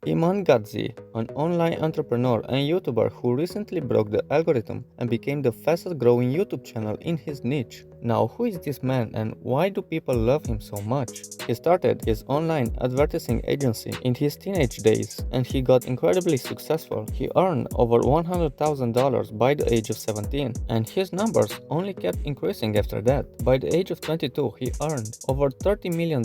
Iman Gadzhi, an online entrepreneur and YouTuber who recently broke the algorithm and became the fastest growing YouTube channel in his niche. Now, who is this man and why do people love him so much? He started his online advertising agency in his teenage days and he got incredibly successful. He earned over $100,000 by the age of 17 and his numbers only kept increasing after that. By the age of 22, he earned over $30 million.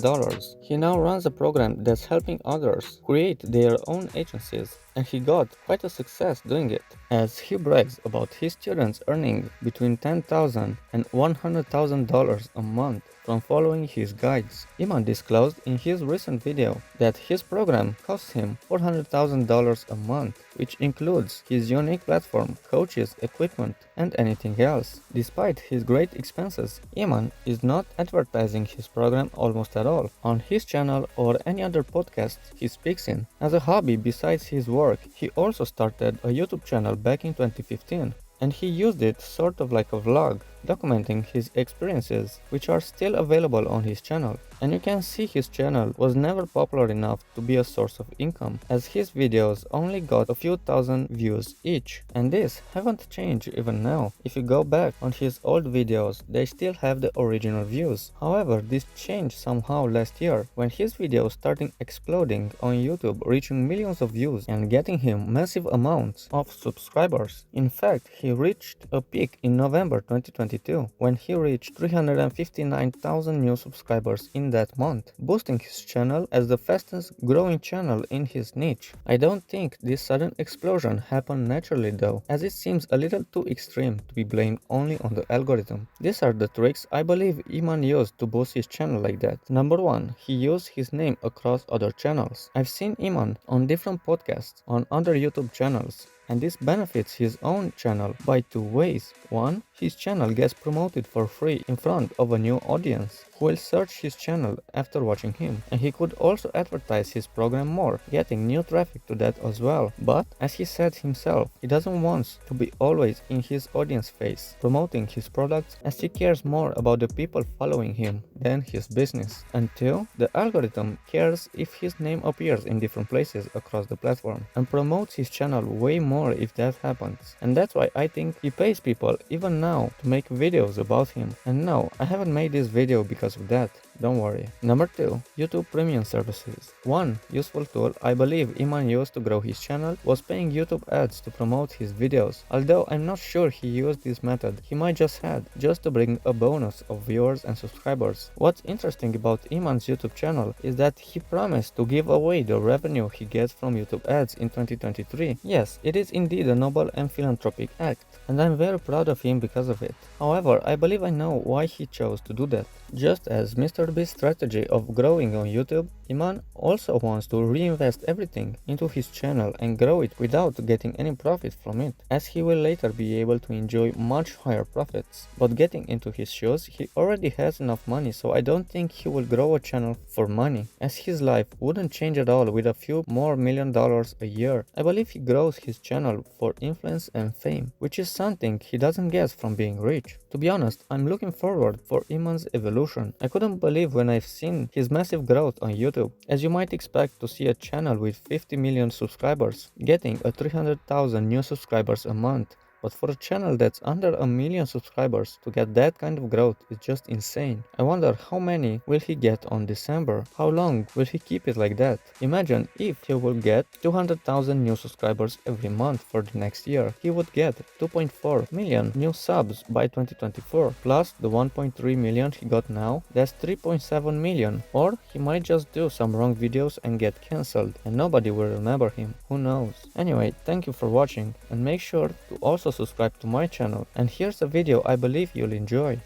He now runs a program that's helping others create their own agencies, and he got quite a success doing it, as he brags about his students earning between $10,000 and $100,000 a month from following his guides. Iman disclosed in his recent video that his program costs him $400,000 a month, which includes his unique platform, coaches, equipment, and anything else. Despite his great expenses, Iman is not advertising his program almost at all on his channel or any other podcast he speaks in. As a hobby besides his work, he also started a YouTube channel back in 2015, and he used it sort of like a vlog, documenting his experiences, which are still available on his channel. And you can see his channel was never popular enough to be a source of income, as his videos only got a few thousand views each, and this haven't changed even now. If you go back on his old videos, they still have the original views. However, this changed somehow last year, when his videos started exploding on YouTube, reaching millions of views and getting him massive amounts of subscribers. In fact, he reached a peak in November 2022 when he reached 359,000 new subscribers in that month, boosting his channel as the fastest growing channel in his niche. I don't think this sudden explosion happened naturally though, as it seems a little too extreme to be blamed only on the algorithm. These are the tricks I believe Iman used to boost his channel like that. Number 1. He used his name across other channels. I've seen Iman on different podcasts on other YouTube channels, and this benefits his own channel by two ways. 1. His channel gets promoted for free in front of a new audience who will search his channel after watching him, and he could also advertise his program more, getting new traffic to that as well. But as he said himself, he doesn't want to be always in his audience face promoting his products, as he cares more about the people following him than his business. And 2. The algorithm cares if his name appears in different places across the platform and promotes his channel way more if that happens. And that's why I think he pays people even now to make videos about him. And no, I haven't made this video because of that. Don't worry. Number 2. YouTube Premium Services. One useful tool I believe Iman used to grow his channel was paying YouTube ads to promote his videos. Although I'm not sure he used this method, he might just had, just to bring a bonus of viewers and subscribers. What's interesting about Iman's YouTube channel is that he promised to give away the revenue he gets from YouTube ads in 2023. Yes, it is indeed a noble and philanthropic act, and I'm very proud of him because of it. However, I believe I know why he chose to do that. Just as Mr. Beast's strategy of growing on YouTube, Iman also wants to reinvest everything into his channel and grow it without getting any profit from it, as he will later be able to enjoy much higher profits. But getting into his shoes, he already has enough money, so I don't think he will grow a channel for money, as his life wouldn't change at all with a few more $1 million a year. I believe he grows his channel for influence and fame, which is something he doesn't get from being rich. To be honest, I'm looking forward for Iman's evolution. I couldn't believe when I've seen his massive growth on YouTube, as you might expect to see a channel with 50 million subscribers getting a 300,000 new subscribers a month. But for a channel that's under 1 million subscribers to get that kind of growth is just insane. I wonder how many will he get on December? How long will he keep it like that? Imagine if he will get 200,000 new subscribers every month for the next year. He would get 2.4 million new subs by 2024, plus the 1.3 million he got now, that's 3.7 million. Or he might just do some wrong videos and get cancelled, and nobody will remember him. Who knows? Anyway, thank you for watching, and make sure to also subscribe to my channel, and here's a video I believe you'll enjoy.